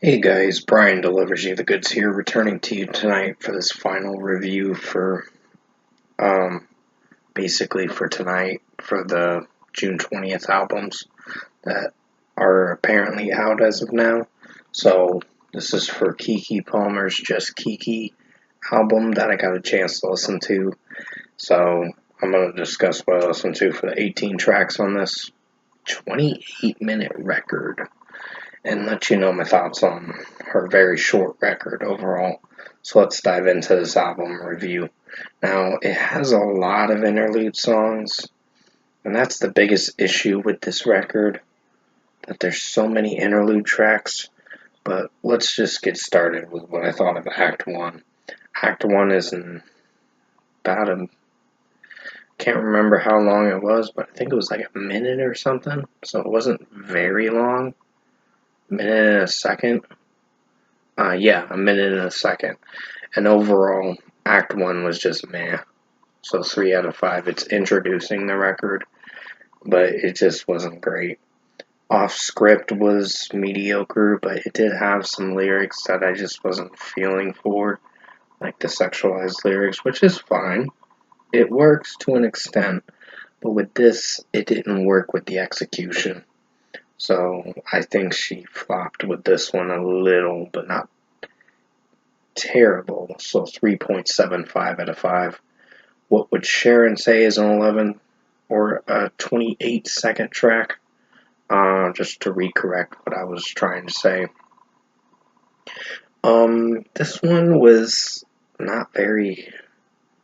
Hey guys, Brian delivers you the goods here, returning to you tonight for this final review for um basically for tonight for the June 20th albums that are apparently out as of now. So this is for Keke Palmer's Just Keke album that I got a chance to listen to. So I'm gonna discuss what I listened to for the 18 tracks on this 28-minute record and let you know my thoughts on her very short record overall. So let's dive into this album review. Now, it has a lot of interlude songs, and that's the biggest issue with this record, that there's so many interlude tracks. But let's just get started with what I thought of Act 1. Act 1 is in about a can't remember how long it was, but I think it was like a minute or something. So it wasn't very long. Minute and a second. Yeah, a minute and a second. And overall, Act 1 was just meh. So 3 out of 5. It's introducing the record, but it just wasn't great. Off script was mediocre, but it did have some lyrics that I just wasn't feeling for, like the sexualized lyrics, which is fine. It works to an extent, but with this, it didn't work with the execution. So I think she flopped with this one a little, but not terrible. So 3.75 out of 5. What would Sharon say is an 11 or a 28-second track? Just to recorrect what I was trying to say. This one was not very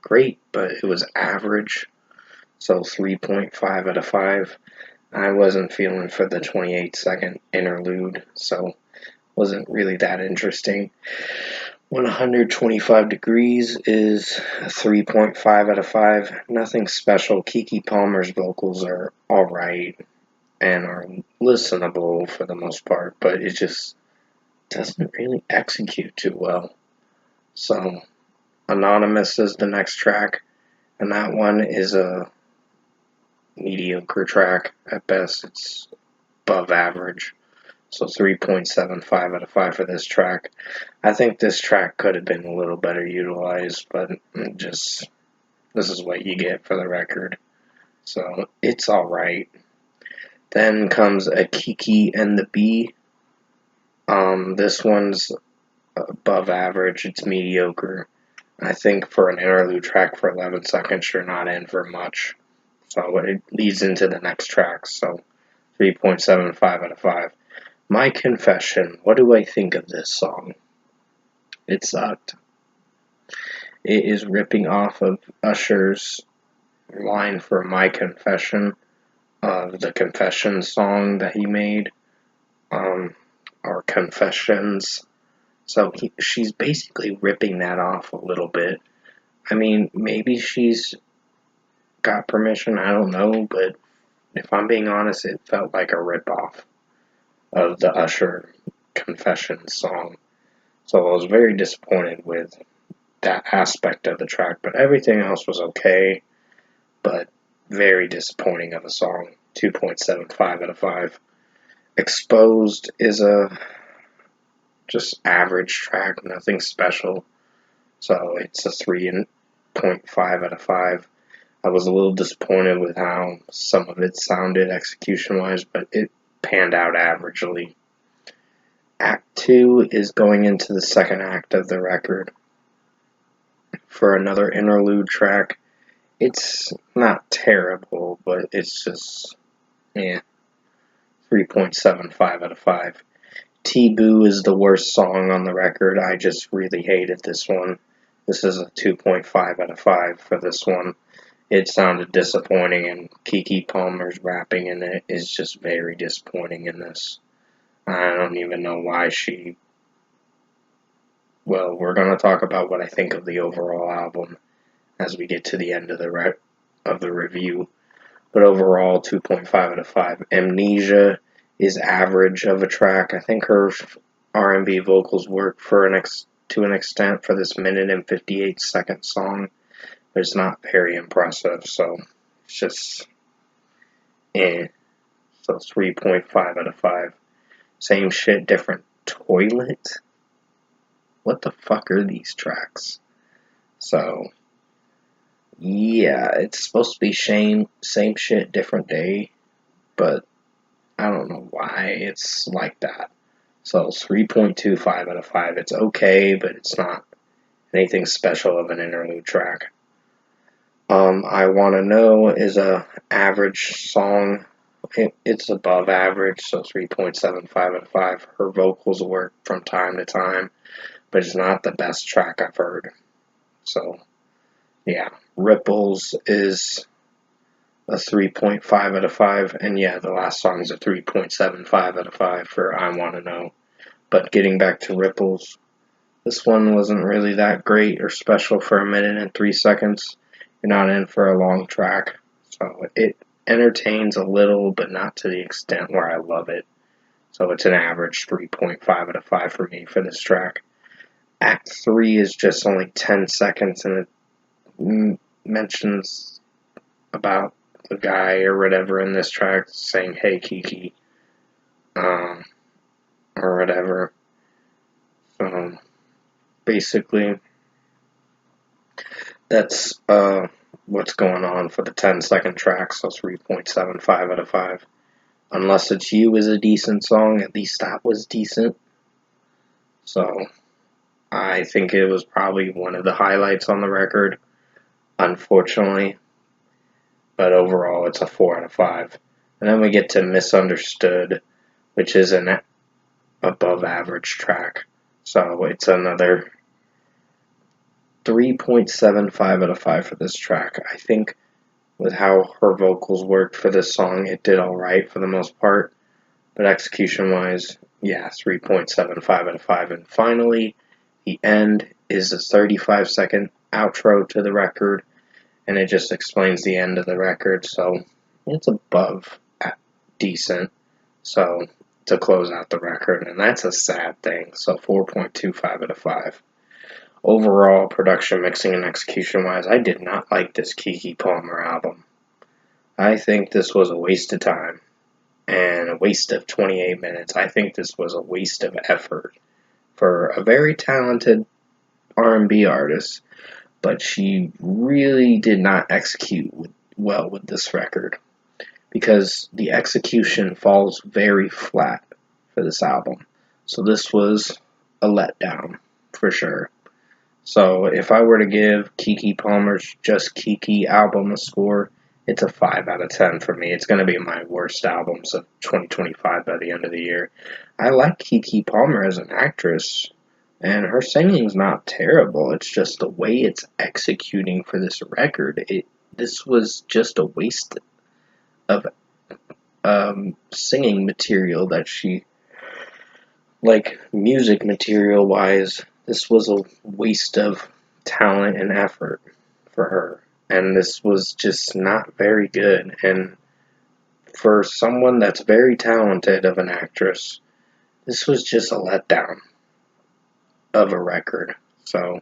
great, but it was average. So 3.5 out of 5. I wasn't feeling for the 28-second interlude, so wasn't really that interesting. 125 Degrees is a 3.5 out of 5. Nothing special. Keke Palmer's vocals are alright and are listenable for the most part, but it just doesn't really execute too well. So, Anonymous is the next track, and that one is a mediocre track. At best, it's above average. So 3.75 out of 5 for this track. I think this track could have been a little better utilized, but just this is what you get for the record. So it's alright. Then comes a Keke and the Bee. This one's above average. It's mediocre. I think for an interlude track for 11 seconds, you're not in for much. So it leads into the next track. So 3.75 out of 5. My Confession. What do I think of this song? It sucked. It is ripping off of Usher's line for My Confession of the Confession song that he made, or Confessions. So she's basically ripping that off a little bit. I mean, maybe she's got permission, I don't know, but if I'm being honest, it felt like a ripoff of the Usher Confession song. So I was very disappointed with that aspect of the track, but everything else was okay, but very disappointing of a song. 2.75 out of 5. Exposed is a just average track, nothing special. So it's a 3.5 out of 5. I was a little disappointed with how some of it sounded execution wise, but it panned out averagely. Act 2 is going into the second act of the record. For another interlude track, it's not terrible, but it's just, 3.75 out of 5. T-Boo is the worst song on the record. I just really hated this one. This is a 2.5 out of 5 for this one. It sounded disappointing, and Keke Palmer's rapping in it is just very disappointing in this. I don't even know why she... Well, we're going to talk about what I think of the overall album as we get to the end of the review. But overall, 2.5 out of 5. Amnesia is average of a track. I think her R&B vocals work to an extent for this minute and 58-second song. But it's not very impressive, so it's just So 3.5 out of 5. Same shit, different Toilet? What the fuck are these tracks? So, yeah, it's supposed to be same shit, different day, but I don't know why it's like that. So it's 3.25 out of 5. It's okay, but it's not anything special of an interlude track. I Wanna Know is a average song. It's above average, so 3.75 out of 5. Her vocals work from time to time, but it's not the best track I've heard. So, yeah. Ripples is a 3.5 out of 5, and yeah, the last song is a 3.75 out of 5 for I Wanna Know. But getting back to Ripples, this one wasn't really that great or special for 1 minute and 3 seconds. You're not in for a long track, so it entertains a little, but not to the extent where I love it. So it's an average 3.5 out of 5 for me for this track. Act 3 is just only 10 seconds, and it mentions about the guy or whatever in this track saying, "Hey Keke," or whatever. So basically, that's what's going on for the 10-second track, so 3.75 out of 5. Unless It's You is a decent song, at least that was decent. So I think it was probably one of the highlights on the record, unfortunately. But overall, it's a 4 out of 5. And then we get to Misunderstood, which is an above average track. So it's another 3.75 out of 5 for this track. I think with how her vocals worked for this song, it did alright for the most part. But execution wise, yeah, 3.75 out of 5. And finally, the end is a 35-second outro to the record, and it just explains the end of the record, so it's above decent. So to close out the record, and that's a sad thing. So 4.25 out of 5. Overall, production, mixing, and execution wise, I did not like this Keke Palmer album. I think this was a waste of time and a waste of 28 minutes. I think this was a waste of effort for a very talented R&B artist, but she really did not execute well with this record because the execution falls very flat for this album. So this was a letdown for sure. So if I were to give Keke Palmer's Just Keke album a score, it's a 5 out of 10 for me. It's going to be my worst albums of 2025 by the end of the year. I like Keke Palmer as an actress, and her singing's not terrible. It's just the way it's executing for this record. This was just a waste of singing material that she, like music material wise, this was a waste of talent and effort for her. And this was just not very good. And for someone that's very talented of an actress, this was just a letdown of a record. So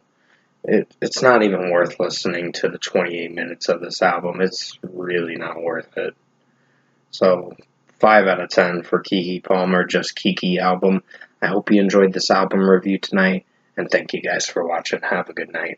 it's not even worth listening to the 28 minutes of this album. It's really not worth it. So 5 out of 10 for Keke Palmer, Just Keke album. I hope you enjoyed this album review tonight, and thank you guys for watching. Have a good night.